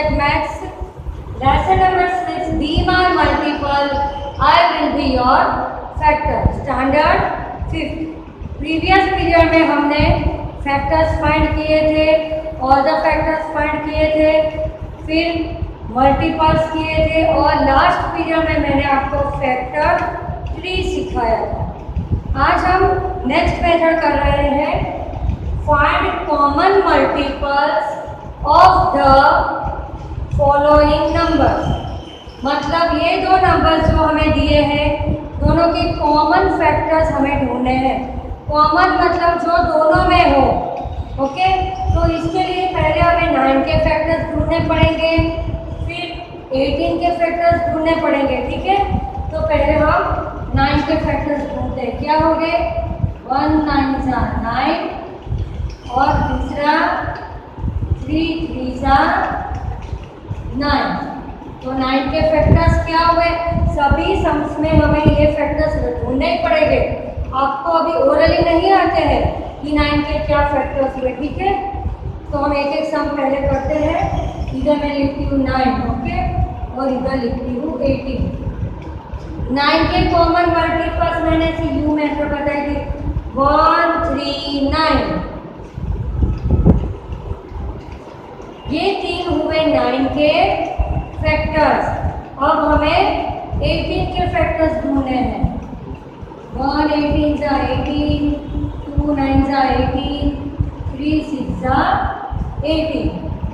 subject maths, lesson number 6, be my multiple, I will be your factor, standard 5th। Previous period में हमने factors find किए थे, all the factors find किए थे, फिर multiples किए थे और लास्ट पीरियड में मैंने आपको फैक्टर 3 सिखाया था। आज हम नेक्स्ट मेथड कर रहे हैं, find common multiples of the following numbers. मतलब ये दो नंबर्स जो हमें दिए हैं, दोनों के कॉमन फैक्टर्स हमें ढूंढने हैं। कॉमन मतलब जो दोनों में हो, ओके। तो इसके लिए पहले हमें 9 के फैक्टर्स ढूंढने पड़ेंगे, फिर 18 के फैक्टर्स ढूंढने पड़ेंगे, ठीक है। तो पहले हम 9 के फैक्टर्स ढूंढते हैं। क्या हो गए? 1 9 जा 9 और दूसरा 3 3 जा 9। तो 9 के फैक्टर्स क्या हुए? सभी सम्स में हमें ये फैक्टर्स ढूंढने ही पड़ेंगे। आपको अभी ओरली नहीं आते हैं कि 9 के क्या फैक्टर्स हुए, ठीक है। तो हम एक एक सम पहले करते हैं। इधर मैं लिखती हूँ 9, ओके, और इधर लिखती हूँ 18। 9 के कॉमन मल्टीपल्स मैंने यू मेथड बताई थी, 1 3 9। ये 3 हुए 9 के फैक्टर्स। अब हमें 18 के फैक्टर्स ढूंढने हैं। 1 18 जा 18, 2 9 जा 18, 3 6 जा 18।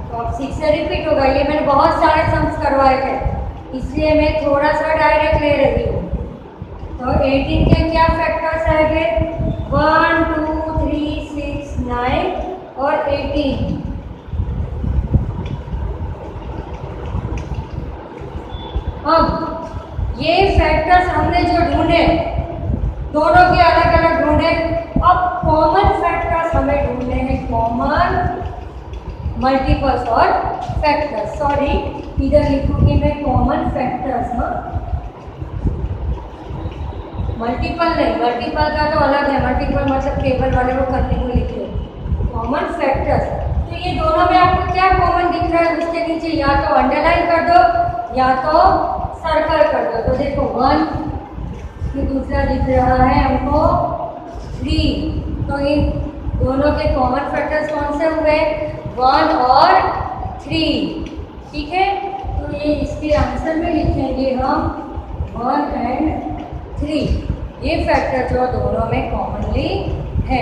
तो अब 6 से रिपीट होगा। ये मैंने बहुत सारे सम्स करवाए थे, इसलिए मैं थोड़ा सा डायरेक्ट ले रही हूँ। तो 18 के क्या फैक्टर्स आएंगे? 1 2 3 6 9 और 18। अब ये फैक्टर्स हमने जो ढूंढे, दोनों के अलग अलग ढूंढे। अब कॉमन फैक्टर्स हमें ढूंढने हैं, कॉमन मल्टीपल्स और फैक्टर्स। सॉरी, इधर लिखूंगी मैं कॉमन फैक्टर्स, हाँ, मल्टीपल नहीं। मल्टीपल का तो अलग है, मल्टीपल मतलब टेबल वाले को करने को लिखे। कॉमन फैक्टर्स, तो ये दोनों में आपको क्या कॉमन दिख रहा है? उसके नीचे या तो अंडरलाइन कर दो या तो सर्कल कर दो। तो देखो 1, फिर दूसरा दिख रहा है हमको 3। तो इन दोनों के कॉमन फैक्टर्स कौन से हुए? 1 और 3, ठीक है। तो ये इसके आंसर में लिखेंगे हम 1 एंड 3। ये फैक्टर जो दोनों में कॉमनली है।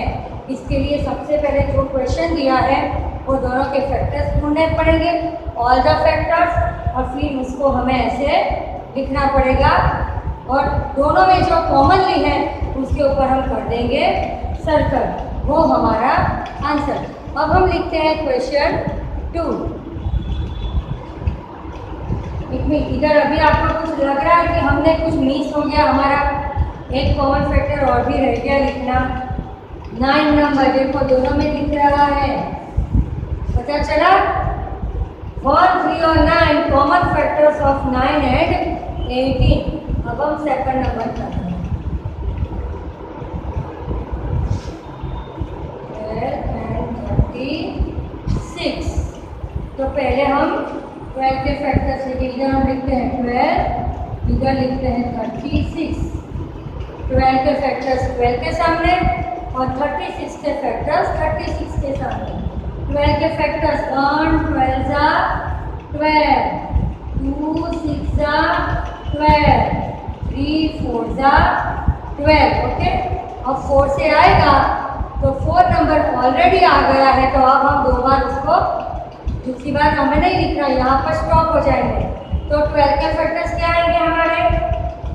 इसके लिए सबसे पहले जो क्वेश्चन दिया है वो दोनों के फैक्टर्स ढूंढने पड़ेंगे, ऑल द फैक्टर्स, और फिर उसको हमें ऐसे लिखना पड़ेगा। और दोनों में जो कॉमनली है उसके ऊपर हम कर देंगे सर्कल, वो हमारा आंसर। अब हम लिखते हैं क्वेश्चन 2। इधर अभी आपको कुछ लग रहा है कि हमने कुछ मिस हो गया, हमारा एक कॉमन फैक्टर और भी रह गया लिखना। 9 नंबर देखो दोनों में दिख रहा है, पता चला? 1 3 और 9 कॉमन फैक्टर्स ऑफ 9 एंड 18। अब हम सेकंड नंबर करते हैं, 12 एंड 36। तो पहले हम 12 के फैक्टर्स लिखे। इधर हम लिखते हैं 12, इधर लिखते हैं 36। 12 के फैक्टर्स 12 के सामने और 36 के फैक्टर्स 36 के सामने। 12 के फैक्टर्स 1 12 जा 12, 2 6 जा 12, 3 4 जा 12, ओके। अब 4 से आएगा तो 4 नंबर ऑलरेडी आ गया है, तो अब हम 2 बार उसको, दूसरी बार हमें नहीं लिख रहा, यहाँ पर स्टॉप हो जाएंगे। तो 12 के फैक्टर्स क्या आएंगे हमारे?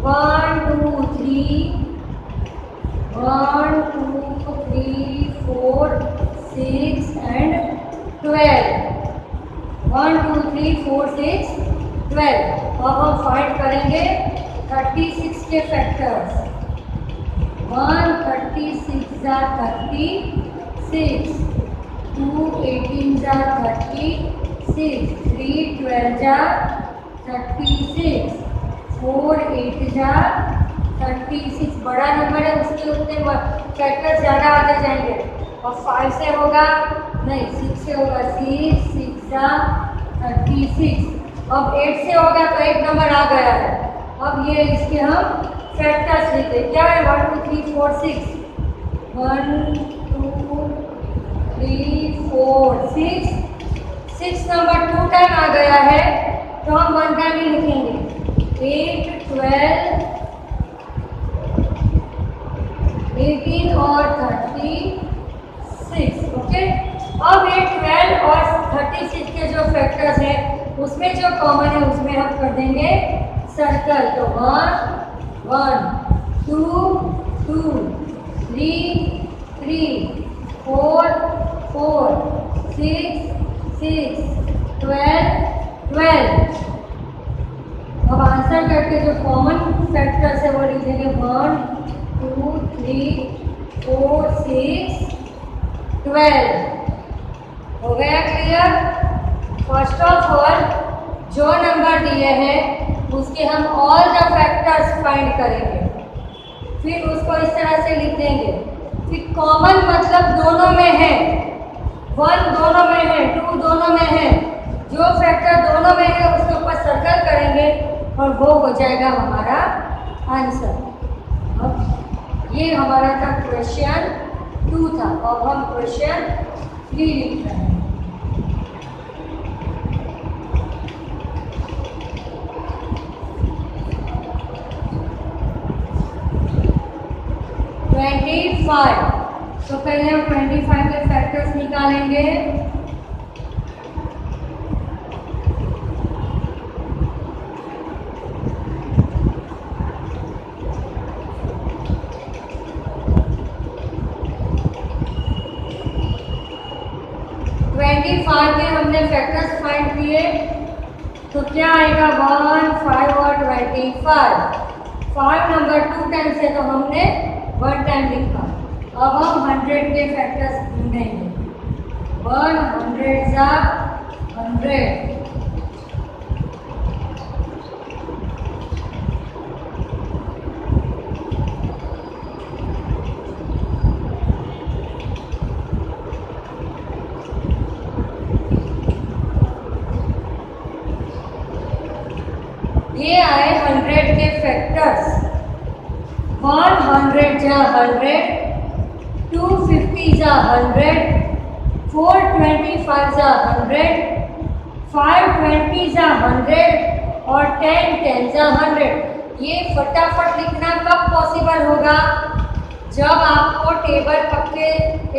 1 2 3 1 2 3 4 6 एंड 12। 1 2 3 4 6 12। अब हम फाइंड करेंगे 36 के फैक्टर्स। 1 36 जा 36, 2 18 जा 36, 3 12 जा 36, 4 8 जा 36। बड़ा नंबर है, उसके उतने फैक्टर्स ज़्यादा आते जाएंगे। और 5 से होगा नहीं, 6 से होगा, 6 6 जा 36। अब 8 से हो गया तो एक नंबर आ गया है। अब ये इसके हम फैक्टर्स लिखते क्या है 1 2 3 4 6 1 2 3 4 6 6 नंबर 2 टाइम आ गया है तो हम 1 टाइम ही लिखेंगे 8 12 18 और 36। ओके, अब ये 12 और 36 के जो फैक्टर्स हैं उसमें जो कॉमन है उसमें हम कर देंगे सर्कल। तो 1 1 2 2 3 3 4 4 6 6 12 12। अब आंसर करके जो कॉमन फैक्टर्स है वो लिख देंगे 1 2 3 4 6 12। हो गया क्लियर? फर्स्ट ऑफ ऑल जो नंबर दिए हैं उसके हम ऑल द फैक्टर्स फाइंड करेंगे, फिर उसको इस तरह से लिख देंगे। फिर कॉमन मतलब दोनों में है, 1 दोनों में है, 2 दोनों में है, जो फैक्टर दोनों में है उसके ऊपर सर्कल करेंगे और वो हो जाएगा हमारा आंसर। अब ये हमारा था क्वेश्चन 2 था। अब हम क्वेश्चन 3 लिख रहे हैं। तो पहले हम 25 के फैक्टर्स निकालेंगे। के हमने फैक्टर्स फाइंड किए तो क्या आएगा 1 5 और 25। 5 नंबर 2 टाइम्स है तो हमने 1 टाइम लिखा। अब हम 100 के फैक्टर्स ढूंढेंगे। 100 जा 100 ये आए 100 के फैक्टर्स। 100 जा 100, 250 जा 100, 425 जा 100, 520 जा 100 और 10 जा 100। ये फटाफट लिखना कब पॉसिबल होगा? जब आपको टेबल पक्के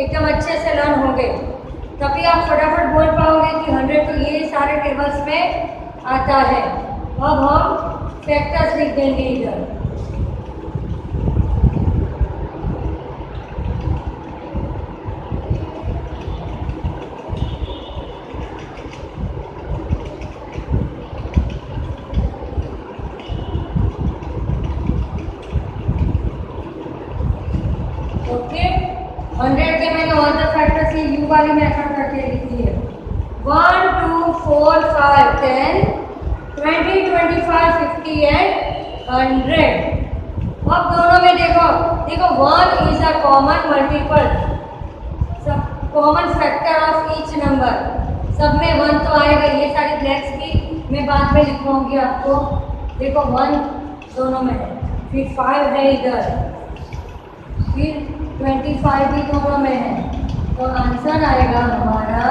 एकदम अच्छे से लर्न होंगे, तभी आप फटाफट बोल पाओगे कि 100 तो ये सारे टेबल्स में आता है। अब हम फैक्टर्स लिख देंगे इधर। ओके, 100 के मैंने ऑल द फैक्टर्स ये यू वाली मेथड करके लिखी है। 1 2 4 5 10 20 25 50 एंड 100। अब दोनों में देखो 1 इज अ कॉमन मल्टीपल, सब common factor of each number. सब में 1 तो आएगा। ये सारी ब्लैक्स भी मैं बाद में लिखवाऊंगी आपको। देखो 1 दोनों में है, फिर 5 है इधर, फिर 25 भी दोनों में है। तो आंसर आएगा हमारा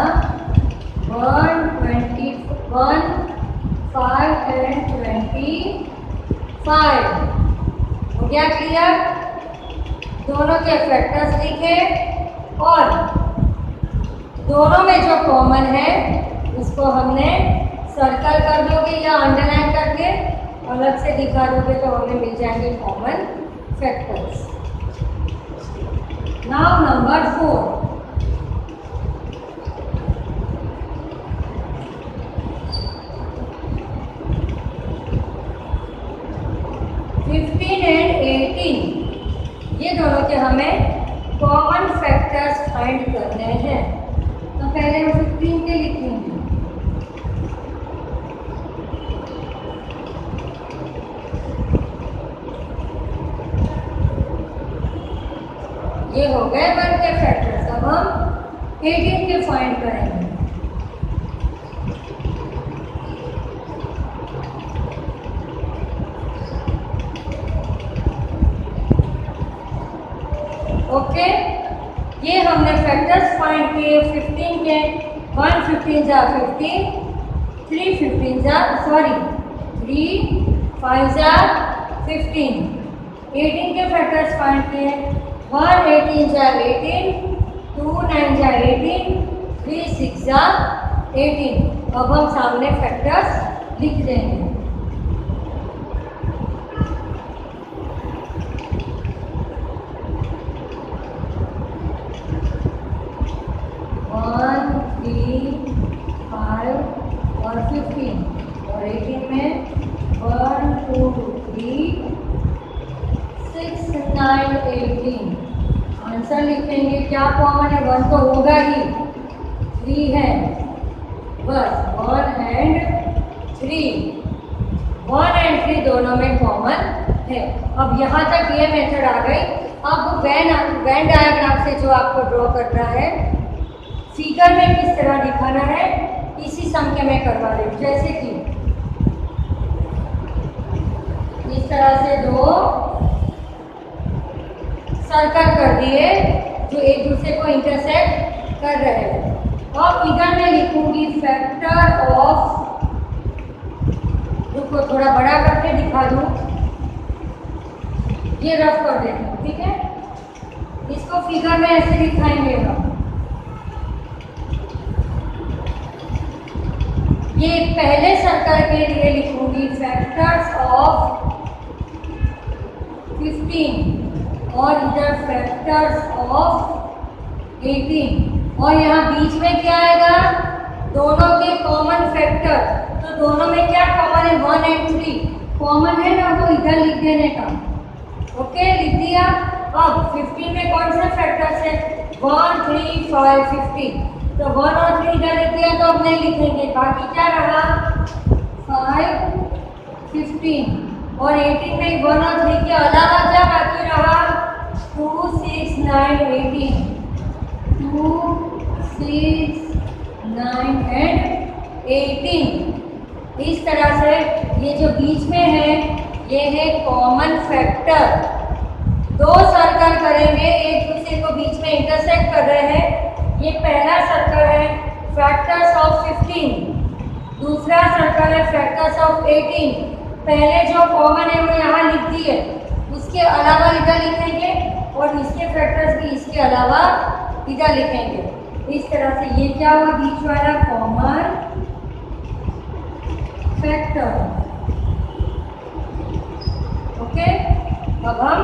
121 5 एंड 25। हो गया क्लियर? दोनों के फैक्टर्स लिखे और दोनों में जो कॉमन है उसको हमने सर्कल कर दोगे या अंडरलाइन करके अलग से दिखा दोगे तो हमें मिल जाएंगे common factors. Now number 4। 15 and 18 ये दोनों के हमें कॉमन फैक्टर्स फाइंड करने हैं। तो पहले हम 15 के लिखेंगे। ये हो गए 1 के फैक्टर्स। अब हम 18 के फाइंड करेंगे। 18 के 1 15 जा 50, 3 15 जा 3 5 जा 15, 18 के फैक्टर्स फाइंड किए, 1 18 जा 18, 2 9 जा 18, 3 6 जा 18। अब हम सामने फैक्टर्स लिख देंगे। और 15 और 18 में 1 2 3 6 9 18। आंसर लिखेंगे, क्या कॉमन है? 1 तो होगा ही, 3 है, बस 1 एंड 3, 1 एंड 3 दोनों में कॉमन है। अब यहाँ तक ये मेथड आ गई। अब वेन डायग्राम से जो आपको ड्रॉ करना है, फिगर में किस तरह दिखाना है, इसी सम के मैं करवा रही हूँ। जैसे कि इस तरह से 2 सर्कल कर दिए जो एक दूसरे को इंटरसेक्ट कर रहे हैं। और इधर मैं लिखूंगी फैक्टर ऑफ, रुको थोड़ा बड़ा करके दिखा दूँ, ये रफ कर देती हूँ, ठीक है। इसको फिगर में ऐसे दिखाएंगे हम। ये पहले सर्कल के लिए लिखूंगी फैक्टर्स ऑफ 15 और इधर फैक्टर्स ऑफ 18, और यहाँ बीच में क्या आएगा, दोनों के कॉमन फैक्टर। तो दोनों में क्या कॉमन है? 1 एंड 3 कॉमन है ना, वो इधर लिख देने का। ओके, लिख दिया। अब 15 में कौन से फैक्टर्स है? 1 3 5 15, तो 1 और 3 इधर लिख दिया, तो अब नहीं लिखेंगे। बाकी क्या रहा? 5 15 और 18 में 1 और 3 के अलावा क्या बाकी रहा? 2 6 9 18, 2 6 9 एंड 18। इस तरह से ये जो बीच में है ये है कॉमन फैक्टर। 2 सर्कल करेंगे, एक दूसरे को बीच में इंटरसेक्ट कर रहे हैं। ये पहला सर्कल है फैक्टर्स ऑफ 15, दूसरा सर्कल है फैक्टर्स ऑफ 18। पहले जो कॉमन है वो यहाँ लिख दिए, उसके अलावा इधर लिखेंगे, और इसके फैक्टर्स भी इसके अलावा इधर लिखेंगे। इस तरह से ये क्या हुआ? बीच वाला कॉमन फैक्टर। ओके, अब हम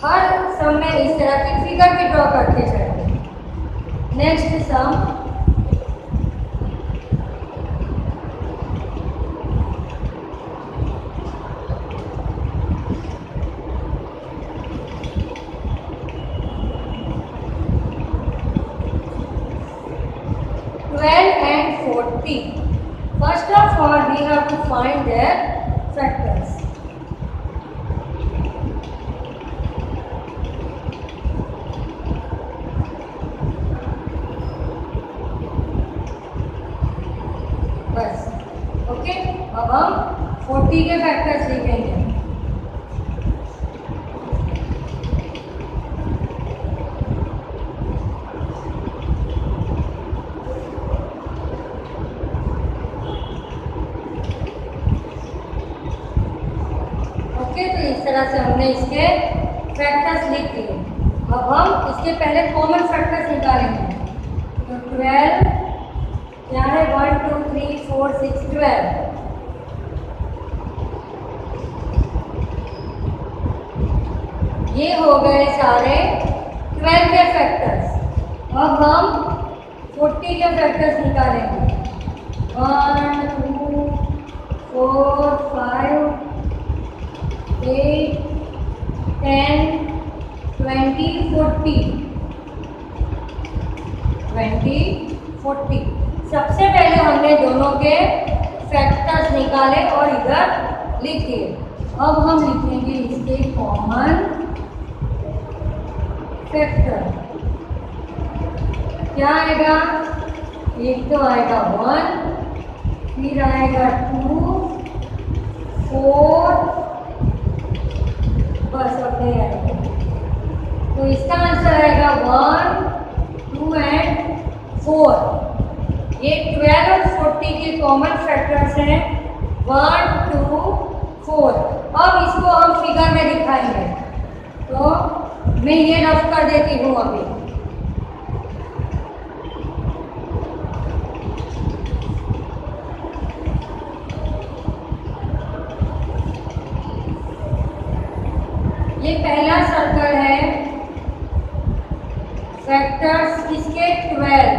हर सम में इस तरह की फिगर भी ड्रॉ करते जाएंगे। Next sum, and 40. First of all, we have to find their factors. बस, ओके। अब हम 40 के फैक्टर्स लिखेंगे। तो इस तरह से हमने इसके फैक्टर्स लिख दिए। अब हम इसके पहले कॉमन फैक्टर्स निकालेंगे। तो 12 क्या है? 1 2 3 4 6 12। ये हो गए सारे 12 के फैक्टर्स। अब हम 40 के फैक्टर्स निकालेंगे। 1 2 4 5 8 10 20 40 20 40। सबसे पहले हमने दोनों के फैक्टर्स निकाले और इधर लिख दिए। अब हम लिखेंगे इसके कॉमन फैक्टर। क्या आएगा? एक तो आएगा 1, फिर आएगा 2 4, बस अब नहीं आएगा। तो इसका आंसर आएगा 1 2 एंड 4। ये 12 और 40 के कॉमन फैक्टर्स हैं 1, 2, 4। अब इसको हम फिगर में दिखाएंगे, तो मैं ये रफ कर देती हूँ अभी। ये पहला सर्कल है फैक्टर्स किसके 12,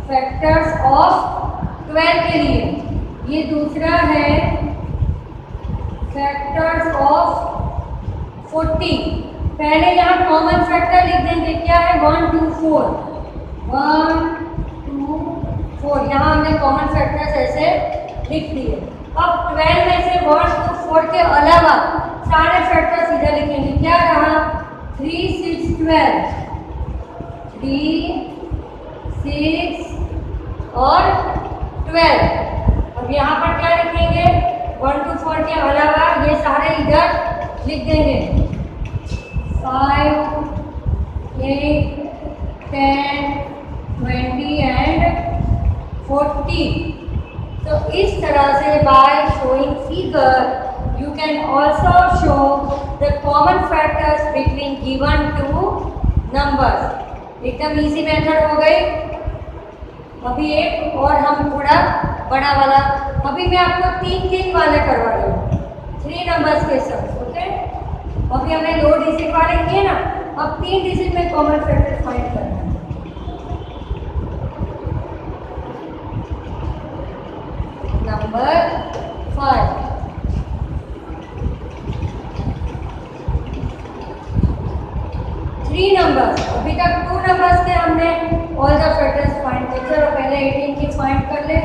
फैक्टर्स ऑफ 12 के लिए। ये दूसरा है फैक्टर्स ऑफ 40। पहले यहाँ कॉमन फैक्टर लिख देंगे, क्या है 1, 2, 4, 1, 2, 4। यहाँ हमने कॉमन फैक्टर्स ऐसे लिख दिए। अब 12 में से 1, 2, 4 के अलावा सारे फैक्टर्स इधर लिखेंगे। क्या रहा 3, 6, 12, 3, 6 और 12। अब यहाँ पर क्या लिखेंगे 1, 2, 4 के अलावा ये सारे इधर लिख देंगे 5, 8, 10, 20 एंड 40। तो इस तरह से by showing figure you can also show the common factors between given two numbers। एकदम इजी मेथड हो गई। अभी एक और हम थोड़ा बड़ा वाला, अभी मैं आपको 3 वाले करवा रही हूँ, 3 नंबर्स के साथ। ओके, अभी हमें 2 डिजिट वाले किए ना, अब 3 डिजिट में कॉमन फैक्टर फाइंड करना है। Number 5, 3 numbers. अभी तक 2 नंबर्स के हमने ऑल द फैक्टर्स फाइंड किए। चलो पहले 18 की फाइंड कर ले।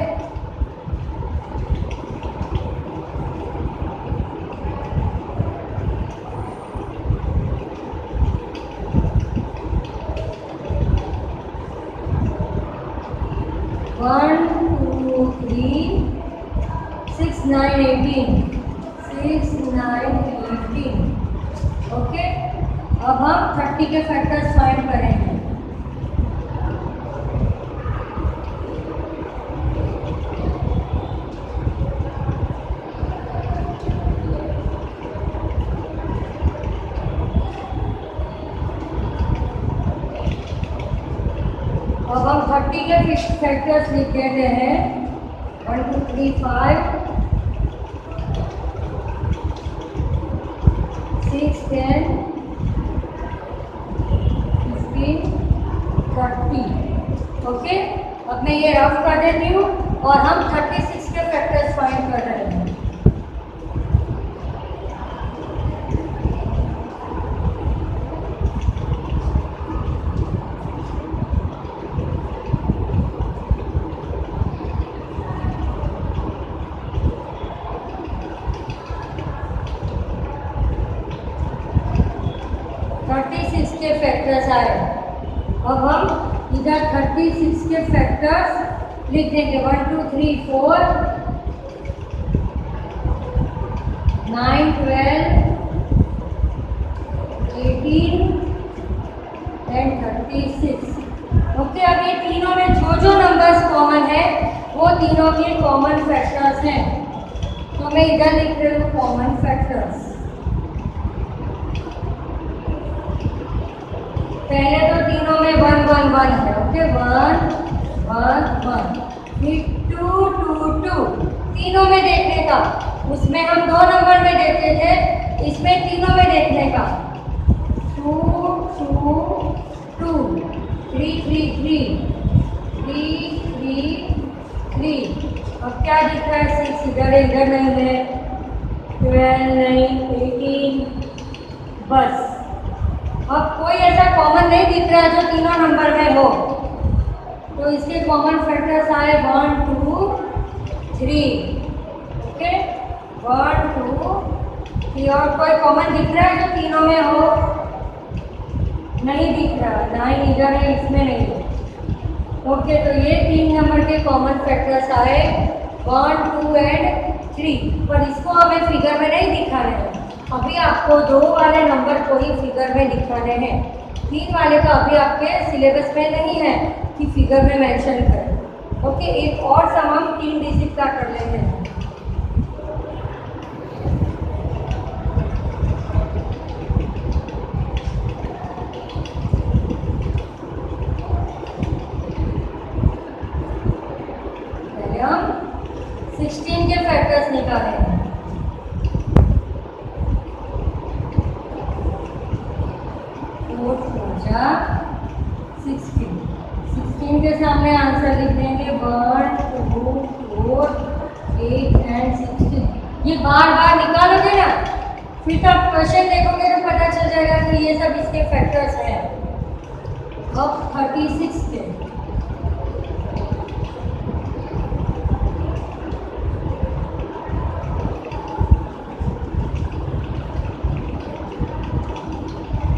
वन, 2, 3, 6, 9, 18, 6, 9, 18। ओके, अब हम 30 के फैक्टर्स फाइंड करेंगे। अब हम 30 के फैक्टर्स लिख देते हैं 1, 2, 3, 5, 6, 10, 15, 30। ओके, अब मैं ये रफ कर देती हूँ और हम 36 के फैक्टर्स फाइंड कर रहे हैं। के फैक्टर्स आए। अब हम इधर 36 के फैक्टर्स लिख देंगे 1, 2, 3, 4, 9, 12, 18 एंड 36। ओके, अब ये तीनों में जो नंबर्स कॉमन है वो तीनों के कॉमन फैक्टर्स हैं। तो मैं इधर लिख रही हूँ कॉमन फैक्टर्स। पहले तो तीनों में 1, 1, 1 है। ओके, 1, 1, 1, फिर 2, 2, 2। तीनों में देखने का, उसमें हम 2 नंबर में देखते थे, इसमें तीनों में देखने का 2, 2, 2, 3, 3, 3, 3, 3, 3। अब क्या दिख रहा है 6 इधर नहीं है, 12 नहीं, 18। बस अब कोई ऐसा कॉमन नहीं दिख रहा जो तीनों नंबर में हो, तो इसके कॉमन फैक्टर्स आए 1, 2, 3। ओके, 1, 2, 3। और कोई कॉमन दिख रहा है जो तीनों में हो? नहीं दिख रहा, 9 इधर है, इसमें नहीं है। ओके, तो ये 3 नंबर के कॉमन फैक्टर्स आए 1, 2 एंड 3। पर इसको हमें फिगर में नहीं दिखाने हैं, अभी आपको 2 वाले नंबर को ही फिगर में दिखाने हैं। 3 वाले तो अभी आपके सिलेबस में नहीं है, कि फिगर में मेंशन करें। ओके, एक और सम हम 3 डिजिट का कर लेते हैं। पहले हम 16 के फैक्टर्स निकालेंगे। 4 4 जा 16, 16 के सामने आंसर लिख देंगे 1 2 4 8 एंड 16। ये बार बार निकालोगे ना, फिर तो आप क्वेश्चन देखोगे तो पता चल जाएगा कि ये सब इसके फैक्टर्स हैं। अब 36 के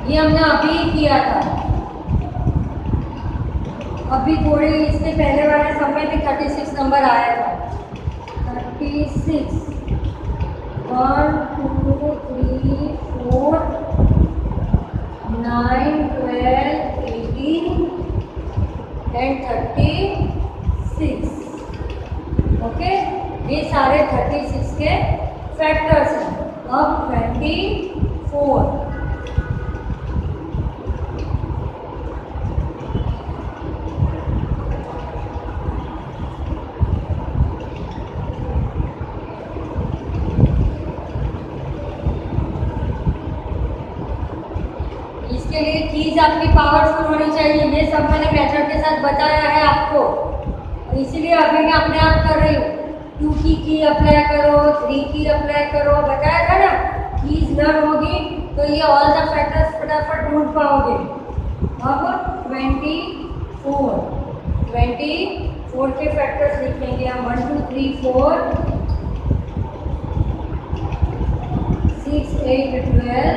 ये हमने अभी किया था। अभी थोड़ी इससे पहले वाले समय भी 36 नंबर आया था। 36 1 2 3 4 9 12 18 एंड 36। ओके, ये सारे 36 के फैक्टर्स हैं। अब 24 इसके लिए कीज आपकी पावरफुल होनी चाहिए। ये सब मैंने मेथड के साथ बताया है आपको, इसीलिए अभी मैं अपने आप कर रही हूँ। 2 की अप्लाई करो, 3 की अप्लाई करो, बताया था ना। कीज लर्न होगी तो ये ऑल द फैक्टर्स फटाफट ढूंढ पाओगे। अब 24 के फैक्टर्स लिखेंगे हम। 1 2 3 4 6 8 12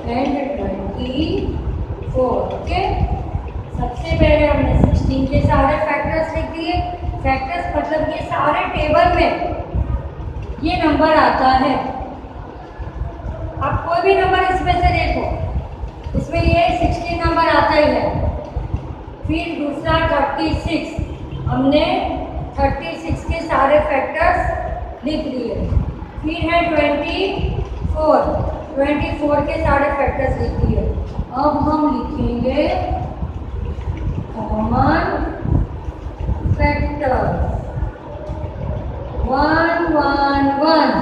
एंड 24। ओके, सबसे पहले हमने 16 के सारे फैक्टर्स लिख दिए। फैक्टर्स मतलब ये सारे टेबल में ये नंबर आता है। आप कोई भी नंबर इसमें से देखो, इसमें ये 16 नंबर आता ही है। फिर दूसरा 36, हमने 36 के सारे फैक्टर्स लिख दिए। फिर है 24 के सारे फैक्टर्स लिख दिए। अब हम लिखेंगे कॉमन फैक्टर्स। 1 1 1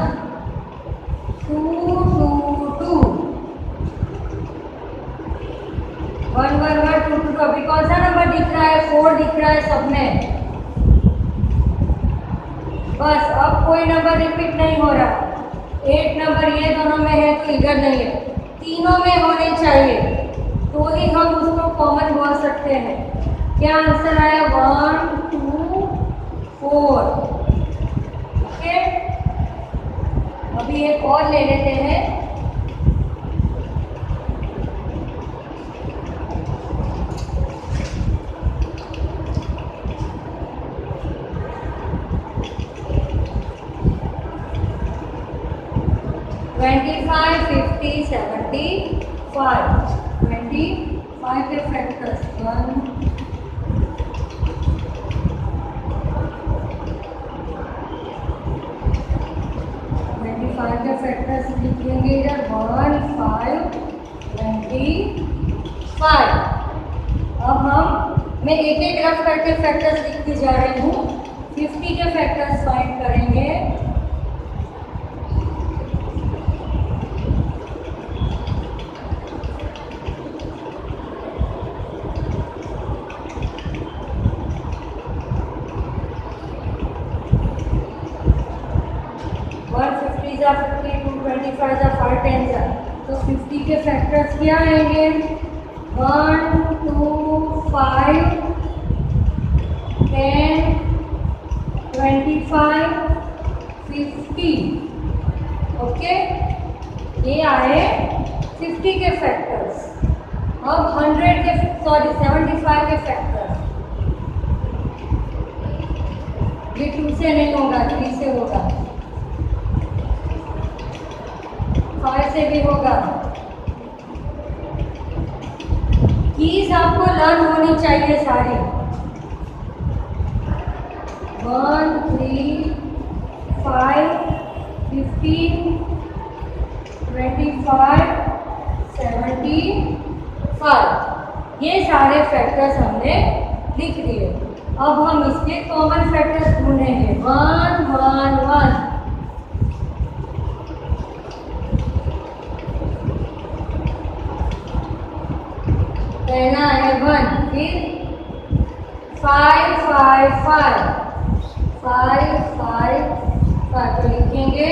2 2 2 1 1 1 2 2 2। अभी कौन सा नंबर दिख रहा है? 4 दिख रहा है सब में। बस अब कोई नंबर रिपीट नहीं हो रहा। 8 नंबर ये दोनों में है तो इधर नहीं है, तीनों में होने चाहिए तो ही हम उसको कॉमन बोल सकते हैं। क्या आंसर आया? 1 2 4। ओके, अभी एक और ले लेते हैं। फाइव 50 75 25 के फैक्टर्स 1 25 के फैक्टर्स लिखेंगे इधर 1 5 25। अब मैं एक एक रफ करके फैक्टर्स लिखती जा रही हूँ। 50 के फैक्टर्स फाइंड करेंगे। 150 जा 50, 225 जा 5 10 जा, तो 50 के फैक्टर्स क्या आएंगे? 1 2 5 10 25 50। ओके, ये आए 50 के फैक्टर्स। अब 75 के फैक्टर्स। ये 2 से नहीं होगा, 3 से होगा, 5 से भी होगा। कीज आपको लर्न होनी चाहिए सारी। 1, 3, 5, 15, 25, 75, ये सारे फैक्टर्स हमने लिख दिए। अब हम इसके कॉमन फैक्टर्स ढूंढेंगे। 1, 1, 1, पहला है 1, फिर 5, 5, 5, 5, 5, 5, तो लिखेंगे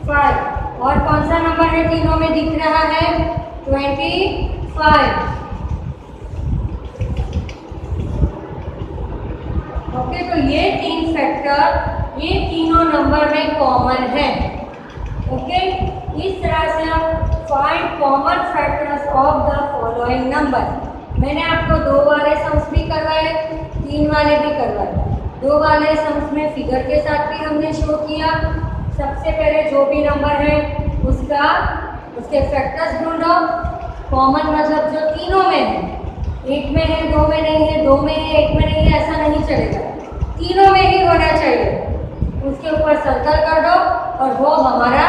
5। और कौन सा नंबर है तीनों में दिख रहा है? 25। ओके, तो ये तीन फैक्टर ये तीनों नंबर में कॉमन है। ओके, इस तरह से आप find common factors of the following number. मैंने आपको 2 वाले सम्स भी करवाए, 3 वाले भी करवाए। 2 वाले सम्स में फिगर के साथ भी हमने शो किया। सबसे पहले जो भी नंबर है उसके फैक्टर्स ढूंढो। कॉमन मतलब जो तीनों में है, एक में है, 2 में नहीं है, 2 में है, 1 में नहीं है, ऐसा नहीं चलेगा, तीनों में ही होना चाहिए। उसके ऊपर सर्कल कर दो और वो हमारा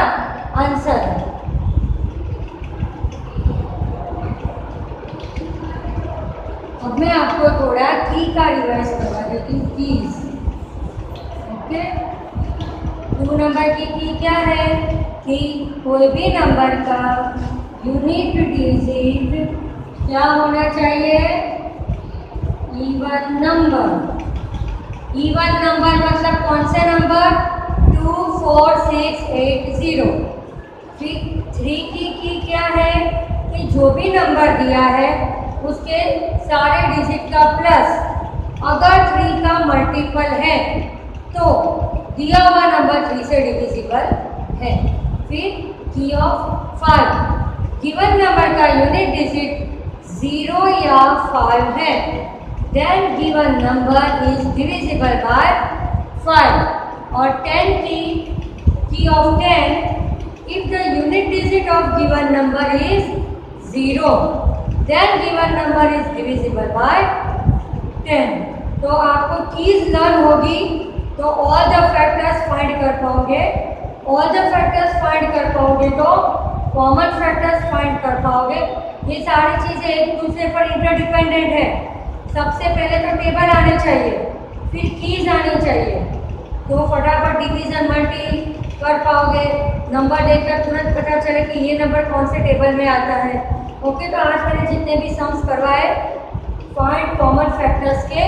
आंसर है। अब मैं आपको थोड़ा की का रिवाइज करवा देती हूँ। कीज, ओके, 2 नंबर की क्या है कि कोई भी नंबर का यूनिट डिजिट क्या होना चाहिए? Even number. इवन नंबर मतलब कौन से नंबर? 2, 4, 6, 8, 0। फिर 3 की क्या है कि जो भी नंबर दिया है उसके सारे डिजिट का प्लस अगर 3 का मल्टीपल है तो दिया हुआ नंबर 3 से डिविजिबल है। फिर की ऑफ 5, गिवन नंबर का यूनिट डिजिट 0 या 5 है, then given number is divisible by 5। और 10 की of 10, if the unit digit of given number is 0, then given number is divisible by 10। तो आपको कीज लर्न होगी तो ऑल द फैक्टर्स फाइंड कर पाओगे। ऑल द फैक्टर्स फाइंड कर पाओगे तो कॉमन फैक्टर्स फाइंड कर पाओगे। ये सारी चीज़ें एक दूसरे पर इंटरडिपेंडेंट है। सबसे पहले तो टेबल आने चाहिए, फिर कीज आनी चाहिए, तो फटाफट डिवीजन मल्टी कर पाओगे। नंबर देखकर तुरंत पता चले कि ये नंबर कौन से टेबल में आता है। ओके, तो आज मैंने जितने भी सम्स करवाए फाइंड कॉमन फैक्टर्स के,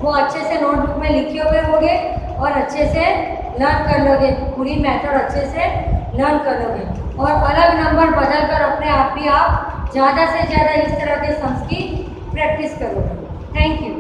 वो अच्छे से नोटबुक में लिखे हुए होंगे और अच्छे से लर्न कर लोगे। पूरी मेथड अच्छे से लर्न कर लोगे और अलग नंबर बदल कर अपने आप भी आप ज़्यादा से ज़्यादा इस तरह के सम्स की प्रैक्टिस करोगे। Thank you.